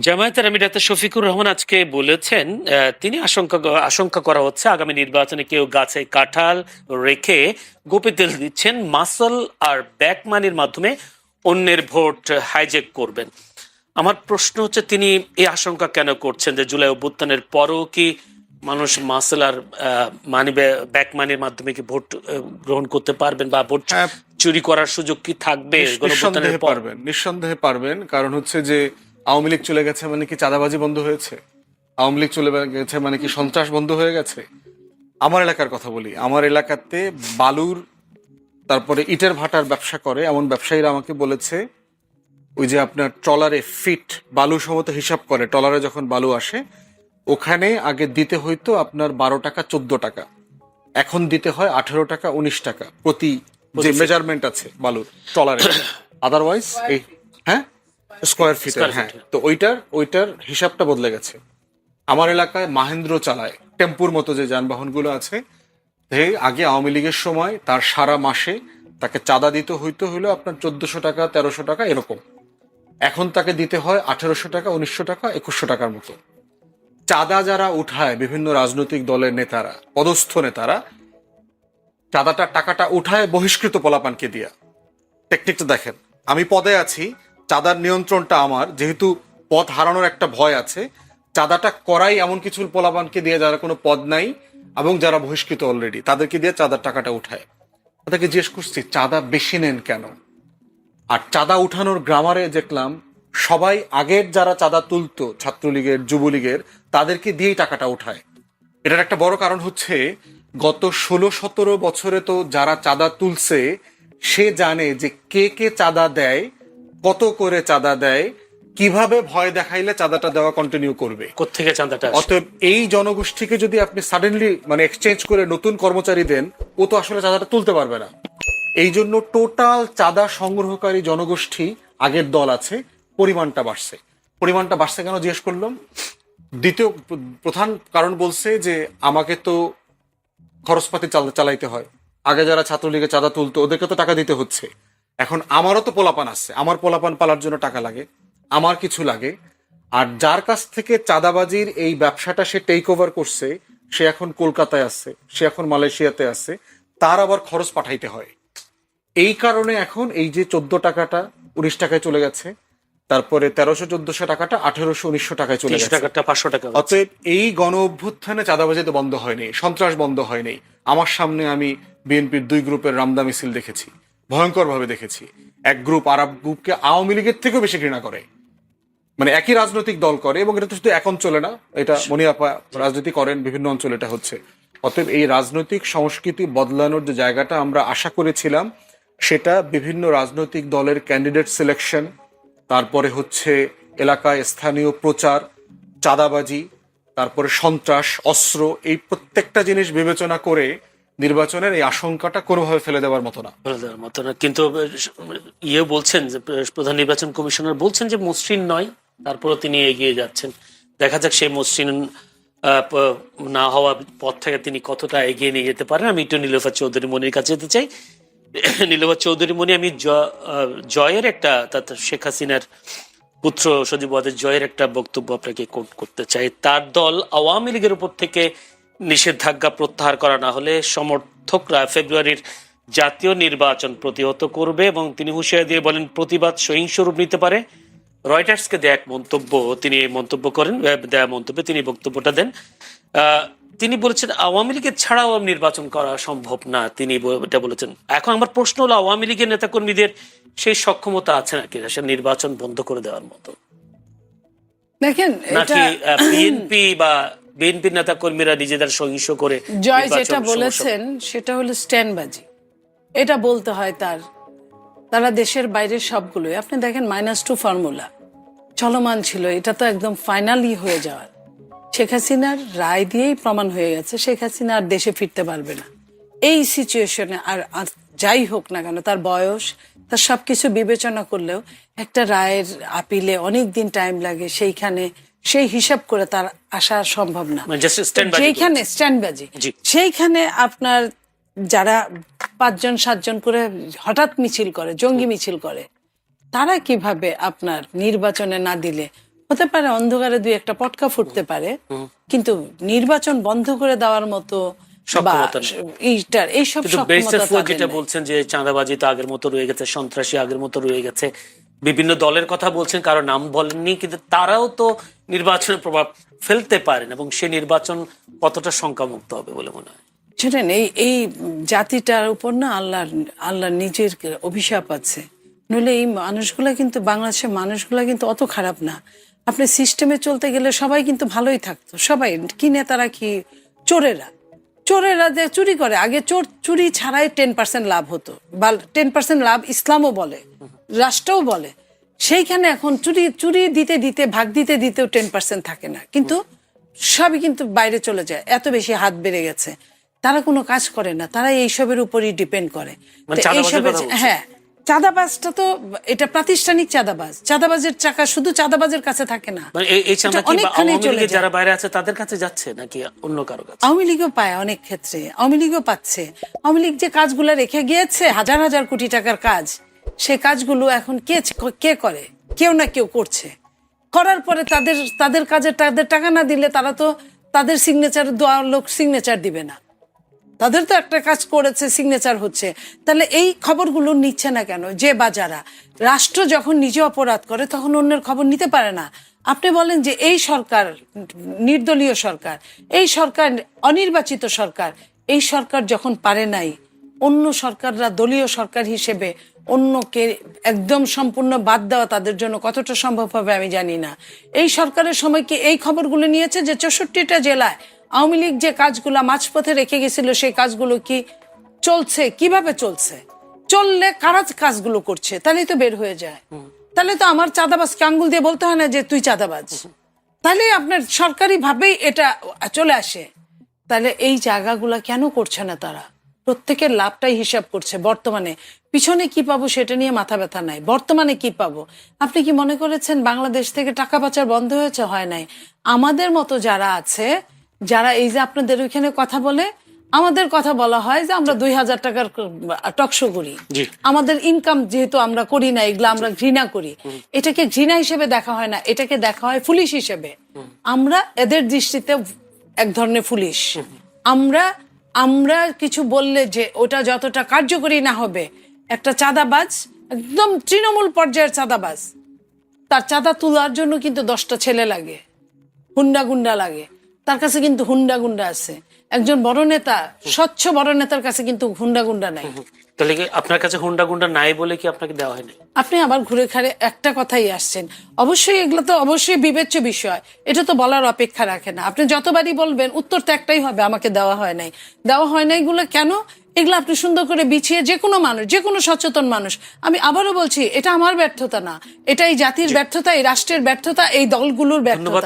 জামায়াতের আমির ডাক্তার শফিকুর রহমান আজকে বলেছেন, তিনি আশঙ্কা করা হচ্ছে আগামী নির্বাচনে কেউ গাছে কাঁঠাল রেখে গোপে তেল দিচ্ছেন, মাসল আর ব্যাক মানির মাধ্যমে অন্যের ভোট হাইজ্যাক করবেন। আমার প্রশ্ন হচ্ছে, তিনি এই আশঙ্কা কেন করছেন যে জুলাই অভ্যুত্থানের পরও কি মানুষ মাসল আর মানি ব্যাক মানির মাধ্যমে কি ভোট গ্রহণ করতে পারবেন বা ভোট চুরি করার সুযোগ কি থাকবে? নিঃসন্দেহে পারবেন। কারণ হচ্ছে যে আওয়ামী লীগ চলে গেছে মানে কি চাঁদাবাজি বন্ধ হয়েছে? আওয়ামী লীগ চলে গেছে মানে কি সন্ত্রাস বন্ধ হয়ে গেছে? আমার এলাকার কথা বলি, আমার এলাকাতে বালুর তারপরে ইটের ভাটার ব্যবসা করে এমন ব্যবসায়ীরা আমাকে বলেছে, ওই যে আপনার ট্রলারে ফিট বালু সমত হিসাব করে, ট্রলারে যখন বালু আসে ওখানে আগে দিতে হইতো আপনার 12 টাকা 14 টাকা, এখন দিতে হয় 18 টাকা 19 টাকা প্রতি যে মেজারমেন্ট আছে বালুর ট্রলারে, আদারওয়াইজ এই স্কোয়ার ফিটের। তো ওইটার হিসাবটা বদলে গেছে। আমার এলাকায় মাহেন্দ্র চালায় টেম্পুর মতো যে যানবাহনগুলো আছে, আগে আওয়ামী লীগের সময় তার সারা মাসে তাকে চাঁদা দিতে হইলো আপনার 1400 টাকা 1300 টাকা এরকম, এখন তাকে দিতে হয় 1800 টাকা 1900 টাকা 2100 টাকার মতো। চাঁদা যারা উঠায় বিভিন্ন রাজনৈতিক দলের নেতারা, পদস্থ নেতারা, টাকাটা উঠায় বহিষ্কৃত পোলাপানকে দিয়া। টেকনিকটা দেখেন, আমি পদে আছি, চাঁদার নিয়ন্ত্রণটা আমার, যেহেতু পদ হারানোর একটা ভয় আছে, চাঁদাটা করাই এমন কিছু পোলাপানকে দিয়ে যারা কোনো পদ নাই এবং যারা বহিষ্কৃত অলরেডি, তাদেরকে দিয়ে চাঁদার টাকাটা উঠায়। তাদেরকে জিজ্ঞেস করছি চাঁদা বেশি নেন কেন? আর চাঁদা উঠানোর গ্রামারে দেখলাম সবাই আগের যারা চাঁদা তুলতো ছাত্রলীগের যুবলীগের তাদেরকে দিয়েই টাকাটা উঠায়। এটার একটা বড় কারণ হচ্ছে গত 16-17 বছরে তো যারা চাঁদা তুলছে সে জানে যে কে কে চাঁদা দেয়, কত করে চাঁদা দেয়, কিভাবে ভয় দেখাইলে চাঁদাটা দেওয়া কন্টিনিউ করবে, কোত্থেকে চাঁদাটা। অতএব এই জনগোষ্ঠীকে যদি আপনি সাডেনলি মানে এক্সচেঞ্জ করে নতুন কর্মচারী দেন, ও তো আসলে চাঁদাটা তুলতে পারবে না। এই জন্য টোটাল চাঁদা সংগ্রহকারী জনগোষ্ঠী আগের দল আছে, পরিমাণটা বাড়ছে কেন জিজ্ঞেস করলাম। দ্বিতীয় প্রধান কারণ বলছে যে আমাকে তো খরচপাতি চালাইতে হয়, আগে যারা ছাত্রলীগে চাঁদা তুলতো ওদেরকে তো টাকা দিতে হচ্ছে, এখন আমারও তো পোলাপান আছে, আমার পোলাপান পালার জন্য টাকা লাগে, আমার কিছু লাগে। আর যার কাছ থেকে চাঁদাবাজির এই ব্যবসাটা সে টেক ওভার করছে, সে এখন কলকাতায় আছে, সে এখন মালয়েশিয়াতে আছে, তার আবার খরচ পাঠাইতে হয়। এই কারণে এখন এই যে 14 টাকাটা 19 টাকায় চলে গেছে, তারপরে 1300-1400 টাকাটা 1800-1900 টাকায় চলে গেছে, 500 টাকা। অতএব এই গণ অভ্যুত্থানে চাঁদাবাজি তো বন্ধ হয়নি, সন্ত্রাস বন্ধ হয়নি। আমার সামনে আমি বিএনপির 2 গ্রুপের রামদা মিছিল দেখেছি, ভয়ঙ্কর ভাবে দেখেছি। এক গ্রুপ আরব গ্রুপকে আওয়ামী লীগের থেকেও বেশি ঘৃণা করে, মানে একই রাজনৈতিক দল করে, এবং এটা তো শুধু এক অঞ্চলে না, এটা মনিয়াপা রাজনীতি করেন বিভিন্ন অঞ্চলে এটা হচ্ছে। অতএব এই রাজনৈতিক সংস্কৃতি বদলানোর যে জায়গাটা আমরা আশা করেছিলাম, সেটা বিভিন্ন রাজনৈতিক দলের ক্যান্ডিডেট সিলেকশন, তারপরে হচ্ছে এলাকায় স্থানীয় প্রচার, চাঁদাবাজি, তারপরে সন্ত্রাস, অস্ত্র, এই প্রত্যেকটা জিনিস বিবেচনা করে নির্বাচনের এই আশঙ্কাটা কোনোভাবে ফেলে দেওয়ার মতো না। কিন্তু বলছেন যে প্রধান নির্বাচন কমিশনার বলছেন যে মসৃণ নয়, তারপরে তিনি এগিয়ে যাচ্ছেন। দেখা যাক সেই মসৃণ না হওয়া পথ থেকে তিনি কতটা এগিয়ে নিয়ে যেতে পারেন। আমি একটু নীলোফার চৌধুরী মনির কাছে যেতে চাই। নীলোফার চৌধুরী মনি, আমি জয়ের একটা, শেখ হাসিনার পুত্র সজীব ওয়াজেদ জয়ের একটা বক্তব্য আপনাকে কোট করতে চাই। তার দল আওয়ামী লীগের উপর থেকে নিষেধাজ্ঞা প্রত্যাহার করা না হলে সমর্থকরা ফেব্রুয়ারির জাতীয় নির্বাচন প্রতিহত করবে, এবং তিনি হুঁশিয়ারি দিয়ে বলেন প্রতিবাদ সহিংস রূপ নিতে পারে। রয়টার্সকে দেয়া এক মন্তব্য তিনি মন্তব্য করেন, দেয়া মন্তব্যে তিনি বক্তব্যটা দেন। তিনি বলেছেন আওয়ামী লীগের ছাড়াও নির্বাচন করা সম্ভব না, তিনি এটা বলেছেন। এখন আমার প্রশ্ন হলো, আওয়ামী লীগের নেতাকর্মীদের সেই সক্ষমতা আছে নাকি সে নির্বাচন বন্ধ করে দেওয়ার মতো? দেখেন, নাকি বিএনপির নেতাকর্মীরা নিজেদের সহিংস করে? জয় যেটা বলেছেন সেটা হলো স্ট্যান্ডবাজি, এটা বলতে হয় তারা দেশের বাইরের সবগুলোই। আপনি দেখেন -2 ফর্মুলা চলমান ছিল, এটা তো একদম ফাইনালি হয়ে যাওয়ার, শেখ হাসিনার রায় দিয়েই প্রমাণ হয়ে গেছে শেখ হাসিনা আর দেশে ফিরতে পারবে না। এই সিচুয়েশনে আর যাই হোক না কেন, তার বয়স, তার সবকিছু বিবেচনা করলেও একটা রায়ের আপিলে অনেক দিন টাইম লাগে, সেই হিসাব করে তার আসা সম্ভব না। যেখানে স্ট্যান্ডবাজি, সেইখানে আপনার যারা 5-7 জন করে হঠাৎ মিছিল করে, জঙ্গি মিছিল করে, তারা কিভাবে আপনার নির্বাচনে না দিলে হতে পারে অন্ধকারে দুই একটা পটকা ফুটতে পারে, কিন্তু নির্বাচন বন্ধ করে দেওয়ার মতো বা সক্ষমতা নেই। এইসব কিন্তু সক্ষমতা ব্যারিস্টার ফুয়াদ তাদের যেটা নেই। বলছেন যে চাঁদাবাজি তো আগের মতো রয়ে গেছে, সন্ত্রাসী আগের মতো রয়ে গেছে, বিভিন্ন দলের কথা বলছেন, কারো নাম বলেননি, কিন্তু তারাও তো নির্বাচনে প্রভাব ফেলতে পারেন, এবং সে নির্বাচন কতটা শঙ্কামুক্ত হবে বলে মনে হয়? শুনেন, এই জাতিটার উপর না আল্লাহ নিজের অভিশাপ আছে। নইলে এই মানুষগুলা কিন্তু, বাংলাদেশের মানুষগুলা কিন্তু অত খারাপ না। আপনি সিস্টেমে চলতে গেলে সবাই কিন্তু ভালোই থাকতো, সবাই কি নেতারা কি চোরেরা যে চুরি করে, আগে চুরি ছাড়াই 10% লাভ হতো, বা 10% লাভ ইসলামও বলে, রাষ্ট্রও বলে। সেইখানে এখন চুরি দিতে দিতে, ভাগ দিতে দিতেও 10% থাকে না, কিন্তু সবই কিন্তু বাইরে চলে যায়, এত বেশি হাত বেড়ে গেছে। তারা কোনো কাজ করে না, তারা এইসবের উপরই ডিপেন্ড করে। মানে তো চাঁদাবাজের এইসবের, কথা বলছেন? হ্যাঁ, চাঁদাবাজটা তো এটা প্রাতিষ্ঠানিক চাঁদাবাজের টাকা শুধু চাঁদাবাজের কাছে থাকে না, মানে এই চাঁদা এটা কি অনেকখানি আওয়ামী চলে লীগের যায়। যারা বাইরে আছে তাদের কাছে যাচ্ছে নাকি অন্য কারো কাছে? আওয়ামী লীগও পায় অনেক ক্ষেত্রে, আওয়ামী লীগও পাচ্ছে। আওয়ামী লীগ যে কাজগুলো রেখে গিয়েছে, হাজার হাজার কোটি টাকার কাজ, সে কাজগুলো এখন কে করে? কেউ না কেউ করছে। করার পরে তাদের কাজে তাদের টাকা না দিলে তারা তো তাদের সিগনেচার দেওয়া লোক সিগনেচার দিবে না। তাদের তো একটা কাজ করেছে, সিগনেচার হচ্ছে, তাহলে এই খবরগুলো নিচ্ছে না কেন? যে বা যারা, রাষ্ট্র যখন নিজে অপরাধ করে তখন অন্যের খবর নিতে পারে না। আপনি বলেন যে এই সরকার নির্দলীয় সরকার, এই সরকার অনির্বাচিত সরকার, এই সরকার যখন পারে নাই, অন্য সরকাররা দলীয় সরকার হিসেবে অন্যকে একদম সম্পূর্ণ বাদ দেওয়া তাদের জন্য কতটা সম্ভব হবে আমি জানি না। এই সরকারের সময় কি এই খবরগুলো নিয়েছে যে 64টা জেলায় আওয়ামী লীগ যে কাজগুলো মাঝপথে রেখে গেছিল সেই কাজগুলো কি চলছে, কিভাবে চলছে, চললে কারা কাজগুলো করছে, তাহলেই তো বের হয়ে যায়। তাহলে তো আমার চাঁদাবাজকে আঙ্গুল দিয়ে বলতে হয় না যে তুই চাঁদাবাজ, তাহলে আপনার সরকারি ভাবেই এটা চলে আসে। তাহলে এই জায়গাগুলা কেন করছে না তারা? প্রত্যেকের লাভটাই হিসাব করছে। বর্তমানে পিছনে কি পাবো সেটা নিয়ে মাথা ব্যথা নাই, বর্তমানে কি পাবো। আপনি কি মনে করেছেন বাংলাদেশ থেকে টাকা পাচার বন্ধ হয়েছে? হয় নাই। আমাদের মতো যারা আছে, যারা এই যে আপনাদের ওইখানে কথা বলে, আমাদের কথা বলা হয় যে আমরা 2000 টাকার টকশো করি, জি। আমাদের ইনকাম যেহেতু আমরা করি না, এগুলো আমরা ঘৃণা করি। এটাকে ঘৃণা হিসেবে দেখা হয় না, এটাকে দেখা হয় ফুলিশ হিসেবে। আমরা এদের দৃষ্টিতে এক ধরনের ফুলিশ। আমরা কিছু বললে যে ওটা যতটা কার্যকরী না হবে, একটা চাঁদাবাজ, একদম তৃণমূল পর্যায়ের চাঁদাবাজ, তার চাঁদা তোলার জন্য কিন্তু 10টা ছেলে লাগে, হুন্ডা গুন্ডা লাগে। তার কাছে কিন্তু হুন্ডা গুন্ডা আছে। একজন বড় নেতা, স্বচ্ছ বড় নেতার কাছে কিন্তু হুন্ডা গুন্ডা নাই। তাহলে কি আপনার কাছে হুন্ডা গুন্ডা নাই বলে কি আপনাকে দেওয়া হয়নি? আপনি আবার ঘুরে খাড়ে একটা কথাই আসছেন। অবশ্যই এগুলো তো অবশ্যই বিবেচ্য বিষয়, এটা তো বলার অপেক্ষা রাখে না। আপনি যতবারই বলবেন উত্তর তো একটাই হবে, আমাকে দেওয়া হয় নাই গুলো কেন? এগুলো আপনি সুন্দর করে বিছিয়ে, যে কোনো মানুষ, যে কোনো সচেতন মানুষ, আমি আবারও বলছি, এটা আমার ব্যর্থতা না, এটা এই জাতির ব্যর্থতা, এই রাষ্ট্রের ব্যর্থতা, এই দলগুলোর ব্যর্থতা।